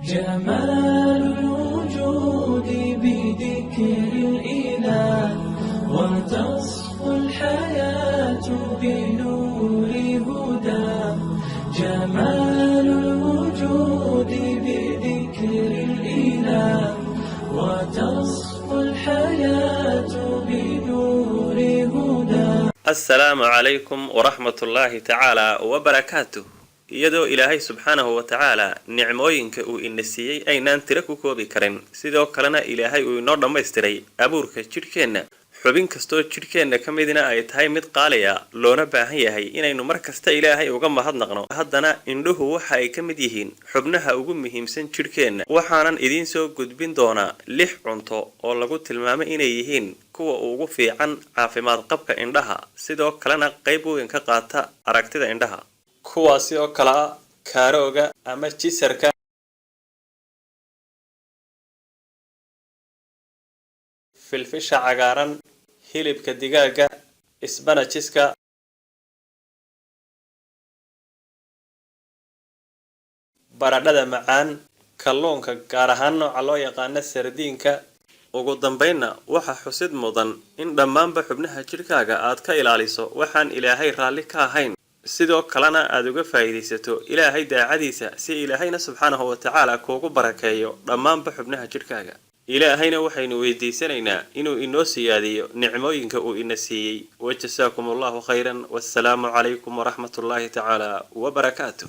جمال الوجود بذكر الإله وتصفو الحياة بنور هدى. جمال الوجود بذكر الإله وتصفو الحياة بنور هدى. السلام عليكم ورحمة الله تعالى وبركاته. iyadoo ilaahay subxaanahu wa ta'ala nicmooyinka uu inasiyay aynaan tira ku koobi karin, sidoo kalena ilaahay uu inoo dhammaystiray abuurka jidhkeenna. xubin kastoo jidhkeenna ka midina ay tahay mid qaaliya, loona baahan yahay inaynu mar kasta ilaahay uga mahadnaqno. haddana indhuhu waxa ay ka mid yihiin xubnaha ugu muhiimsan jidhkeenna. waxaanan idiin soo gudbin doonaa 6 cunto oo lagu tilmaamay inay yihiin kuwa ugu fiican caafimaad qabka indhaha, sidoo kalena qayb weyn ka qaata aragtida indhaha. kuwaasi oo kala kaarooga ama jisarka, filfisha cagaaran, hilibka digaaga, isbanajiska, baradhada macaan, kalluunka gaar ahaan nooca loo yaqaano sardiinka. ugu dambeynna waxa xusid mudan in dhammaanba xubnaha jidhkaaga aad ka ilaaliso waxaan ilaahay raalli ka ahayn, sidoo kalena aad uga faa'iidaysato ilaahay daacadiisa si ilaahayna subxaanahu wa ta'ala kuugu barakeeyo dhammaanba xubnaha jidhkaaga. ilaahayna waxaynu weydiisanaynaa inuu inoo siyaadiyo nicmooyinka uu ina siiyey. wajazaakumullahu khayran, wassalaamu calaykum waraxmatullaahi ta'ala wabarakaatuh.